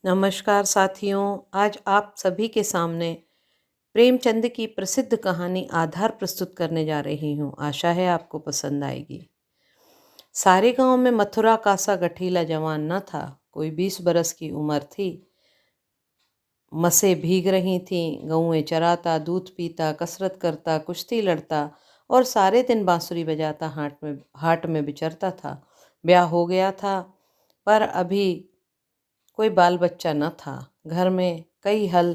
नमस्कार साथियों। आज आप सभी के सामने प्रेमचंद की प्रसिद्ध कहानी आधार प्रस्तुत करने जा रही हूँ। आशा है आपको पसंद आएगी। सारे गांव में मथुरा का सा गठीला जवान न था। कोई 20 बरस की उम्र थी। मसें भीग रही थीं, गऊएं चराता, दूध पीता, कसरत करता, कुश्ती लड़ता और सारे दिन बांसुरी बजाता हाट में विचरता था। ब्याह हो गया था, पर अभी कोई बाल बच्चा न था। घर में कई हल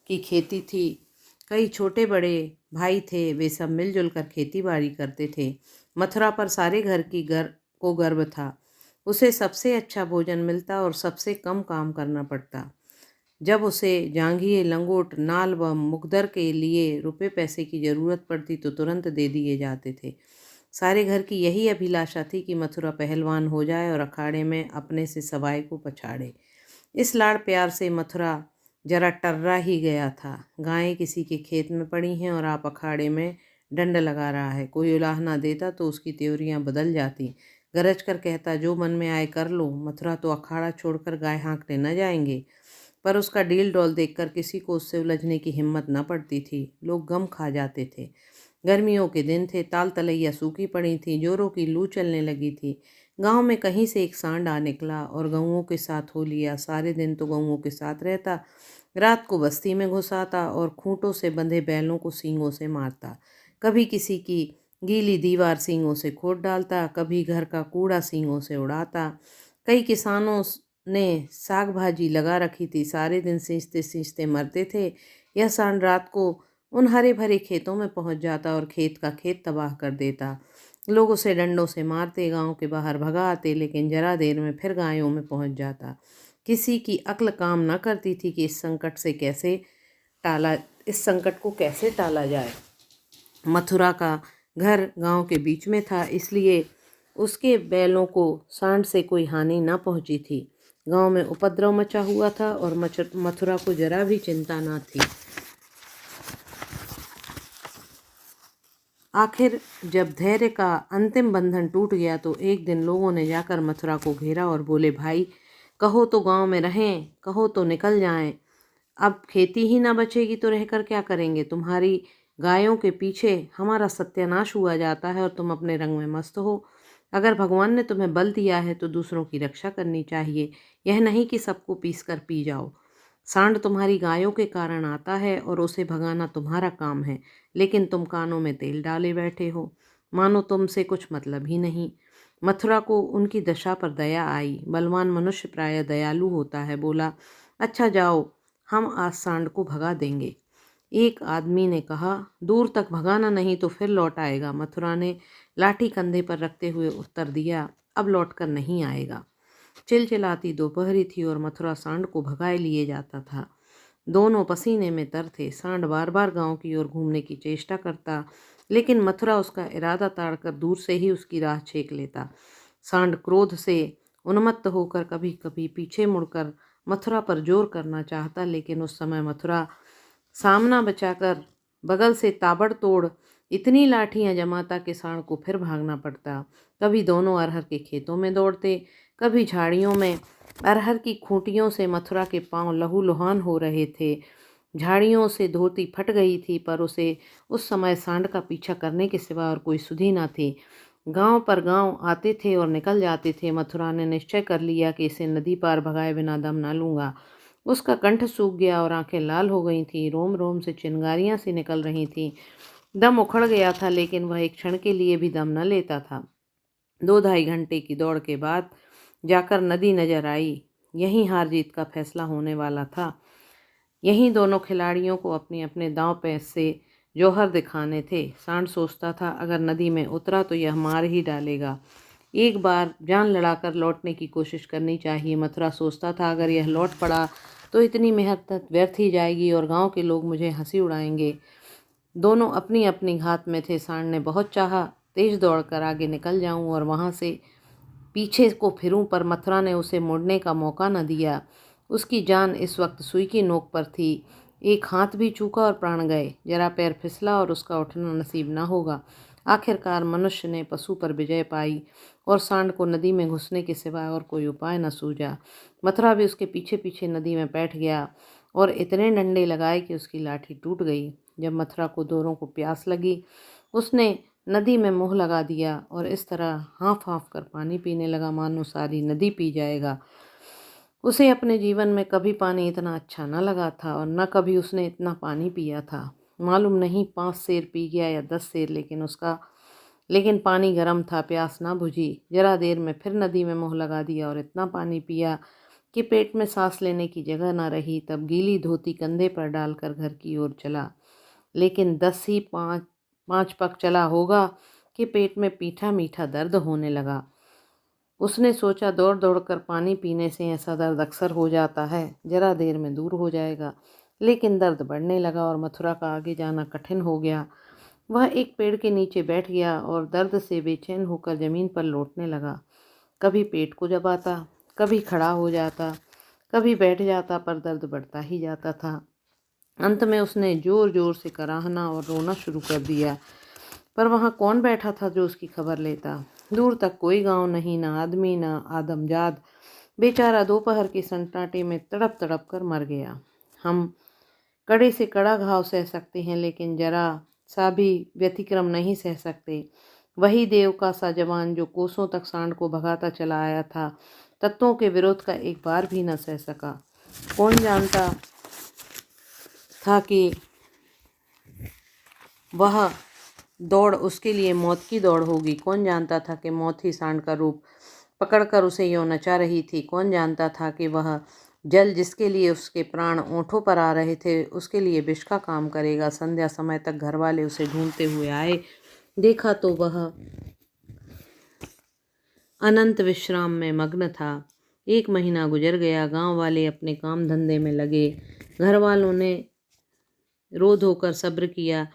की खेती थी। कई छोटे बड़े भाई थे, वे सब मिलजुल कर खेती बाड़ी करते थे। मथुरा पर सारे घर को गर्व था। उसे सबसे अच्छा भोजन मिलता और सबसे कम काम करना पड़ता। जब उसे जांघिए, लंगोट, नाल व मुकदर के लिए रुपए पैसे की जरूरत पड़ती तो तुरंत दे दिए जाते थे। सारे घर की यही अभिलाषा थी कि मथुरा पहलवान हो जाए और अखाड़े में अपने से सवाई को पछाड़े। इस लाड़ प्यार से मथुरा जरा टर्रा ही गया था। गायें किसी के खेत में पड़ी हैं और आप अखाड़े में डंड लगा रहा है। कोई उलाह ना देता तो उसकी त्योरियां बदल जाती। गरज कर कहता, जो मन में आए कर लो। मथुरा तो अखाड़ा छोड़कर गाय हाँकने न जाएंगे। पर उसका डील डॉल देखकर किसी को उससे उलझने की हिम्मत न पड़ती थी। लोग गम खा जाते थे। गर्मियों के दिन थे, ताल तलैया सूखी पड़ी थी, जोरों की लू चलने लगी थी। गांव में कहीं से एक सांड आ निकला और गऊओं के साथ हो लिया। सारे दिन तो गऊओं के साथ रहता, रात को बस्ती में घुस आता और खूंटों से बंधे बैलों को सींगों से मारता। कभी किसी की गीली दीवार सींगों से खोद डालता, कभी घर का कूड़ा सींगों से उड़ाता। कई किसानों ने साग भाजी लगा रखी थी, सारे दिन सींचते सींचते मरते थे। यह सांड रात को उन हरे भरे खेतों में पहुंच जाता और खेत का खेत तबाह कर देता। लोग उसे डंडों से मारते, गांव के बाहर भगा आते, लेकिन जरा देर में फिर गायों में पहुंच जाता। किसी की अक्ल काम न करती थी कि इस संकट को कैसे टाला जाए। मथुरा का घर गांव के बीच में था, इसलिए उसके बैलों को सांड से कोई हानि न पहुंची थी। गांव में उपद्रव मचा हुआ था और मथुरा को जरा भी चिंता न थी। आखिर जब धैर्य का अंतिम बंधन टूट गया तो एक दिन लोगों ने जाकर मथुरा को घेरा और बोले, भाई कहो तो गांव में रहें, कहो तो निकल जाएं। अब खेती ही ना बचेगी तो रहकर क्या करेंगे। तुम्हारी गायों के पीछे हमारा सत्यानाश हुआ जाता है और तुम अपने रंग में मस्त हो। अगर भगवान ने तुम्हें बल दिया है तो दूसरों की रक्षा करनी चाहिए, यह नहीं कि सबको पीस कर पी जाओ। सांड तुम्हारी गायों के कारण आता है और उसे भगाना तुम्हारा काम है, लेकिन तुम कानों में तेल डाले बैठे हो, मानो तुमसे कुछ मतलब ही नहीं। मथुरा को उनकी दशा पर दया आई। बलवान मनुष्य प्रायः दयालु होता है। बोला, अच्छा जाओ, हम आज सांड को भगा देंगे। एक आदमी ने कहा, दूर तक भगाना, नहीं तो फिर लौट आएगा। मथुरा ने लाठी कंधे पर रखते हुए उत्तर दिया, अब लौटकर नहीं आएगा। चिलचिलाती दोपहरी थी और मथुरा सांड को भगाए लिए जाता था। दोनों पसीने में तर थे। सांड बार बार गांव की ओर घूमने की चेष्टा करता, लेकिन मथुरा उसका इरादा ताड़कर दूर से ही उसकी राह छेक लेता। सांड क्रोध से उन्मत्त होकर कभी कभी पीछे मुड़कर मथुरा पर जोर करना चाहता, लेकिन उस समय मथुरा सामना बचाकर बगल से ताबड़तोड़ इतनी लाठियां जमाता कि सांड को फिर भागना पड़ता। कभी दोनों अरहर के खेतों में दौड़ते, कभी झाड़ियों में। अरहर की खूंटियों से मथुरा के पांव लहूलुहान हो रहे थे। झाड़ियों से धोती फट गई थी, पर उसे उस समय सांड का पीछा करने के सिवा और कोई सुधि न थी। गांव पर गांव आते थे और निकल जाते थे। मथुरा ने निश्चय कर लिया कि इसे नदी पार भगाए बिना दम न लूंगा। उसका कंठ सूख गया और आंखें लाल हो गई थीं। रोम रोम से चिंगारियां सी निकल रही थीं। दम उखड़ गया था, लेकिन वह एक क्षण के लिए भी दम न लेता था। 2-2.5 घंटे की दौड़ के बाद जाकर नदी नजर आई। यहीं हार जीत का फैसला होने वाला था। यहीं दोनों खिलाड़ियों को अपने अपने दांव पेच से जौहर दिखाने थे। सांड सोचता था, अगर नदी में उतरा तो यह मार ही डालेगा। एक बार जान लड़ाकर लौटने की कोशिश करनी चाहिए। मथुरा सोचता था, अगर यह लौट पड़ा तो इतनी मेहनत व्यर्थ ही जाएगी और गांव के लोग मुझे हंसी उड़ाएंगे। दोनों अपनी अपनी घात में थे। सांड ने बहुत चाहा तेज दौड़कर आगे निकल जाऊं और वहां से पीछे को फिरूं, पर मथुरा ने उसे मुड़ने का मौका न दिया। उसकी जान इस वक्त सुई की नोक पर थी। एक हाथ भी चूका और प्राण गए। जरा पैर फिसला और उसका उठना नसीब न होगा। आखिरकार मनुष्य ने पशु पर विजय पाई और सांड को नदी में घुसने के सिवाय और कोई उपाय न सूझा। मथुरा भी उसके पीछे पीछे नदी में बैठ गया और इतने डंडे लगाए कि उसकी लाठी टूट गई। जब मथुरा को दोनों को प्यास लगी, उसने नदी में मुंह लगा दिया और इस तरह हाँफ हाँफ कर पानी पीने लगा मानो सारी नदी पी जाएगा। उसे अपने जीवन में कभी पानी इतना अच्छा न लगा था और न कभी उसने इतना पानी पिया था। मालूम नहीं 5 सेर पी गया या 10 सेर, लेकिन पानी गर्म था, प्यास ना बुझी। जरा देर में फिर नदी में मुंह लगा दिया और इतना पानी पिया कि पेट में सांस लेने की जगह ना रही। तब गीली धोती कंधे पर डालकर घर की ओर चला, लेकिन 5 पग चला होगा कि पेट में मीठा मीठा दर्द होने लगा। उसने सोचा दौड़ दौड़ कर पानी पीने से ऐसा दर्द अक्सर हो जाता है, जरा देर में दूर हो जाएगा। लेकिन दर्द बढ़ने लगा और मथुरा का आगे जाना कठिन हो गया। वह एक पेड़ के नीचे बैठ गया और दर्द से बेचैन होकर ज़मीन पर लौटने लगा। कभी पेट को दबाता, कभी खड़ा हो जाता, कभी बैठ जाता, पर दर्द बढ़ता ही जाता था। अंत में उसने जोर जोर से कराहना और रोना शुरू कर दिया, पर वहाँ कौन बैठा था जो उसकी खबर लेता। दूर तक कोई गांव नहीं, न आदमी न आदमजाद। बेचारा दोपहर के सन्नाटे में तड़प तड़प कर मर गया। हम कड़े से कड़ा घाव सह सकते हैं, लेकिन जरा सा भी व्यतिक्रम नहीं सह सकते। वही देव का सा जवान जो कोसों तक सांड को भगाता चला आया था, तत्वों के विरोध का एक बार भी न सह सका। कौन जानता था कि वह दौड़ उसके लिए मौत की दौड़ होगी। कौन जानता था कि मौत ही सांड का रूप पकड़कर उसे यूं नचा रही थी। कौन जानता था कि वह जल जिसके लिए उसके प्राण ओंठों पर आ रहे थे, उसके लिए विष का काम करेगा। संध्या समय तक घर वाले उसे ढूंढते हुए आए। देखा तो वह अनंत विश्राम में मग्न था। 1 महीना गुजर गया। गांव वाले अपने काम धंधे में लगे। घर वालों ने रो धोकर सब्र किया,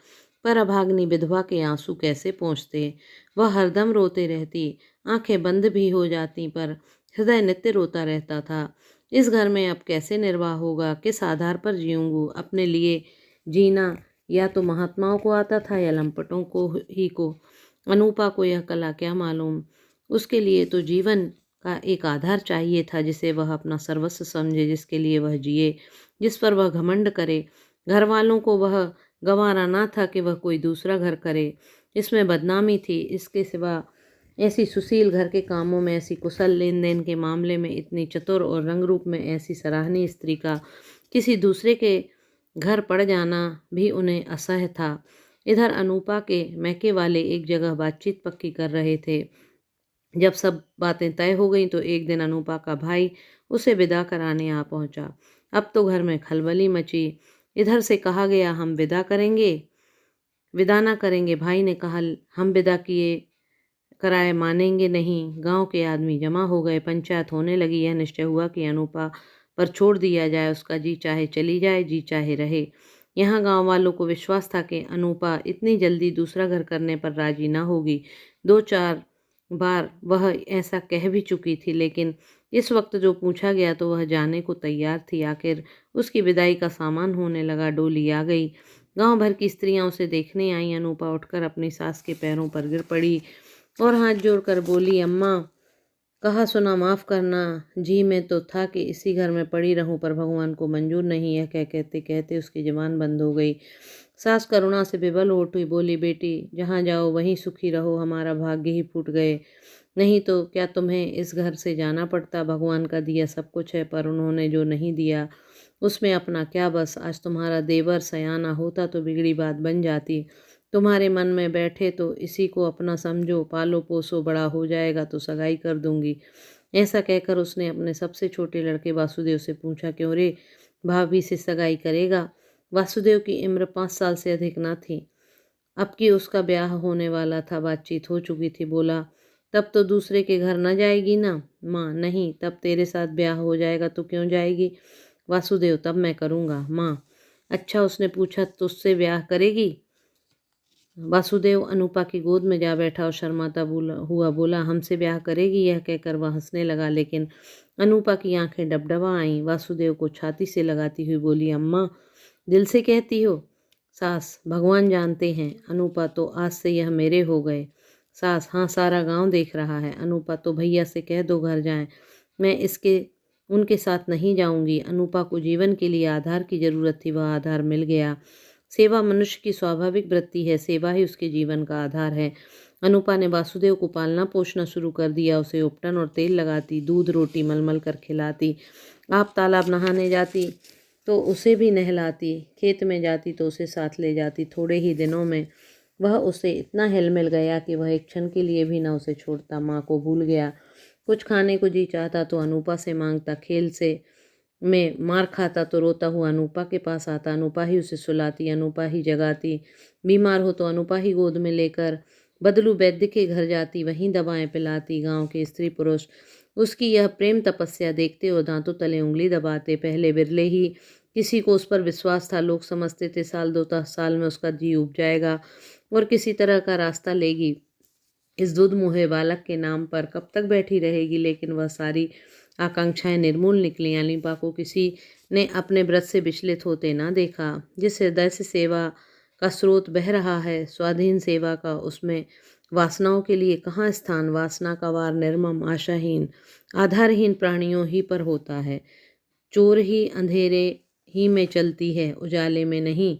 पर अभाग्नि विधवा के आंसू कैसे पहुँचते। वह हरदम रोते रहती, आंखें बंद भी हो जाती, पर हृदय नित्य रोता रहता था। इस घर में अब कैसे निर्वाह होगा, किस आधार पर जीऊँगी। अपने लिए जीना या तो महात्माओं को आता था या लंपटों को ही को। अनूपा को यह कला क्या मालूम। उसके लिए तो जीवन का एक आधार चाहिए था, जिसे वह अपना सर्वस्व समझे, जिसके लिए वह जिए, जिस पर वह घमंड करे। घर वालों को वह गंवारा ना था कि वह कोई दूसरा घर करे, इसमें बदनामी थी। इसके सिवा ऐसी सुशील घर के कामों में, ऐसी कुशल लेन देन के मामले में, इतनी चतुर और रंग रूप में ऐसी सराहनीय स्त्री का किसी दूसरे के घर पड़ जाना भी उन्हें असह्य था। इधर अनूपा के मैके वाले एक जगह बातचीत पक्की कर रहे थे। जब सब बातें तय हो गई तो एक दिन अनूपा का भाई उसे विदा कराने आ पहुंचा। अब तो घर में खलबली मची। इधर से कहा गया, हम विदा ना करेंगे। भाई ने कहा, हम विदा किए कराए मानेंगे नहीं। गांव के आदमी जमा हो गए, पंचायत होने लगी। यह निश्चय हुआ कि अनूपा पर छोड़ दिया जाए, उसका जी चाहे चली जाए, जी चाहे रहे। यहाँ गांव वालों को विश्वास था कि अनूपा इतनी जल्दी दूसरा घर करने पर राजी ना होगी। 2-4 बार वह ऐसा कह भी चुकी थी, लेकिन इस वक्त जो पूछा गया तो वह जाने को तैयार थी। आखिर उसकी विदाई का सामान होने लगा। डोली आ गई। गांव भर की स्त्रियां उसे देखने आईं। अनूपा उठकर अपनी सास के पैरों पर गिर पड़ी और हाथ जोड़कर बोली, अम्मा, कहा सुना माफ़ करना। जी मैं तो था कि इसी घर में पड़ी रहूं, पर भगवान को मंजूर नहीं। यह कहते कहते उसकी जुबान बंद हो गई। सास करुणा से विवल हो उठी, बोली, बेटी, जहाँ जाओ वहीं सुखी रहो। हमारा भाग्य ही फूट गए, नहीं तो क्या तुम्हें इस घर से जाना पड़ता। भगवान का दिया सब कुछ है, पर उन्होंने जो नहीं दिया उसमें अपना क्या बस। आज तुम्हारा देवर सयाना होता तो बिगड़ी बात बन जाती। तुम्हारे मन में बैठे तो इसी को अपना समझो, पालो पोसो, बड़ा हो जाएगा तो सगाई कर दूंगी। ऐसा कहकर उसने अपने सबसे छोटे लड़के वासुदेव से पूछा, क्यों रे, भाभी से सगाई करेगा। वासुदेव की उम्र 5 साल से अधिक न थी। अब कि उसका ब्याह होने वाला था, बातचीत हो चुकी थी। बोला, तब तो दूसरे के घर न जाएगी ना। माँ, नहीं, तब तेरे साथ ब्याह हो जाएगा तो क्यों जाएगी। वासुदेव, तब मैं करूँगा। माँ, अच्छा, उसने पूछा, तुझसे ब्याह करेगी। वासुदेव अनूपा की गोद में जा बैठा और शर्माता हुआ बोला, हमसे ब्याह करेगी। यह कहकर वह हंसने लगा, लेकिन अनूपा की आंखें डबडबा आईं। वासुदेव को छाती से लगाती हुई बोली, अम्मा, दिल से कहती हो। सास, भगवान जानते हैं, अनूपा, तो आज से यह मेरे हो गए। सास: हाँ, सारा गांव देख रहा है। अनूपा: तो भैया से कह दो घर जाएं, मैं उनके साथ नहीं जाऊंगी। अनूपा को जीवन के लिए आधार की जरूरत थी, वह आधार मिल गया। सेवा मनुष्य की स्वाभाविक वृत्ति है, सेवा ही उसके जीवन का आधार है। अनूपा ने वासुदेव को पालना पोषना शुरू कर दिया, उसे उपटन और तेल लगाती, दूध रोटी मलमल कर खिलाती। आप तालाब नहाने जाती तो उसे भी नहलाती, खेत में जाती तो उसे साथ ले जाती। थोड़े ही दिनों में वह उसे इतना हिल मिल गया कि वह एक क्षण के लिए भी न उसे छोड़ता। माँ को भूल गया। कुछ खाने को जी चाहता तो अनूपा से मांगता, खेल से में मार खाता तो रोता हुआ अनूपा के पास आता। अनूपा ही उसे सुलाती, अनूपा ही जगाती। बीमार हो तो अनूपा ही गोद में लेकर बदलू वैद्य के घर जाती, वहीं दवाएं पिलाती। गांव के स्त्री पुरुष उसकी यह प्रेम तपस्या देखते और दांतों तले उंगली दबाते। पहले बिरले ही किसी को उस पर विश्वास था। लोग समझते थे साल 2 साल में उसका जी उब जाएगा और किसी तरह का रास्ता लेगी। इस दूध मुहे बालक के नाम पर कब तक बैठी रहेगी, लेकिन वह सारी आकांक्षाएं निर्मूल निकली। अनूपा को किसी ने अपने व्रत से विचलित होते ना देखा। जिस हृदय से सेवा का स्रोत बह रहा है, स्वाधीन सेवा का, उसमें वासनाओं के लिए कहाँ स्थान। वासना का वार निर्मम, आशाहीन, आधारहीन प्राणियों ही पर होता है। चोर ही अंधेरे ही में चलती है, उजाले में नहीं।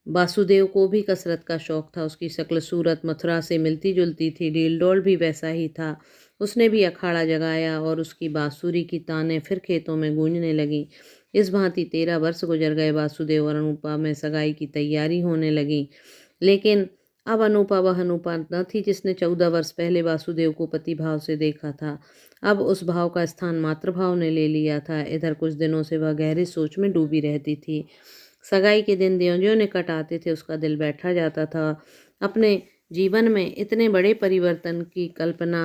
वासुदेव को भी कसरत का शौक था। उसकी शक्ल सूरत मथुरा से मिलती जुलती थी, डील डोल भी वैसा ही था। उसने भी अखाड़ा जगाया और उसकी बांसुरी की तानें फिर खेतों में गूंजने लगीं। इस भांति 13 वर्ष गुजर गए। वासुदेव और अनूपा में सगाई की तैयारी होने लगी, लेकिन अब अनूपा वह अनूपा न थी जिसने 14 वर्ष पहले वासुदेव को पति भाव से देखा था। अब उस भाव का स्थान मातृभाव ने ले लिया था। इधर कुछ दिनों से वह गहरी सोच में डूबी रहती थी। सगाई के दिन ज्यों-ज्यों निकट आते थे उसका दिल बैठा जाता था। अपने जीवन में इतने बड़े परिवर्तन की कल्पना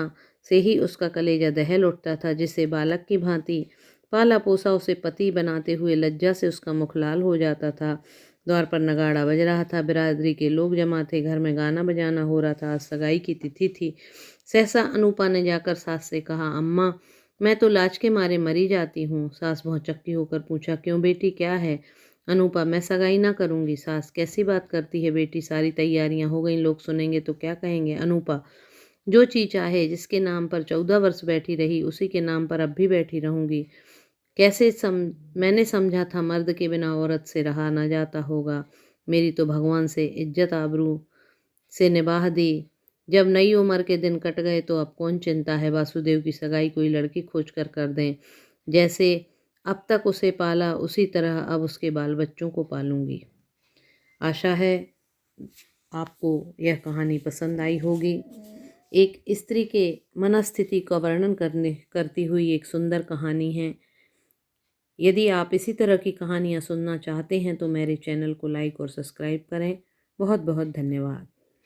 से ही उसका कलेजा दहल उठता था। जिसे बालक की भांति पाला पोसा उसे पति बनाते हुए लज्जा से उसका मुख लाल हो जाता था। द्वार पर नगाड़ा बज रहा था, बिरादरी के लोग जमा थे, घर में गाना बजाना हो रहा था। आज सगाई की तिथि थी। सहसा अनूपा ने जाकर सास से कहा, अम्मा, मैं तो लाज के मारे मरी जाती हूँ। सास भौचक्की होकर पूछा, क्यों बेटी, क्या है? अनूपा, मैं सगाई ना करूंगी। सास, कैसी बात करती है बेटी, सारी तैयारियां हो गई, लोग सुनेंगे तो क्या कहेंगे? अनूपा, जो चीज चाहे, जिसके नाम पर 14 वर्ष बैठी रही उसी के नाम पर अब भी बैठी रहूंगी। मैंने समझा था मर्द के बिना औरत से रहा ना जाता होगा। मेरी तो भगवान से इज्जत आबरू से निभाह दी। जब नई उम्र के दिन कट गए तो अब कौन चिंता है। वासुदेव की सगाई कोई लड़की खोज कर दें। जैसे अब तक उसे पाला उसी तरह अब उसके बाल बच्चों को पालूंगी। आशा है आपको यह कहानी पसंद आई होगी। एक स्त्री के मनस्थिति का वर्णन करती हुई एक सुंदर कहानी है। यदि आप इसी तरह की कहानियाँ सुनना चाहते हैं तो मेरे चैनल को लाइक और सब्सक्राइब करें। बहुत बहुत धन्यवाद।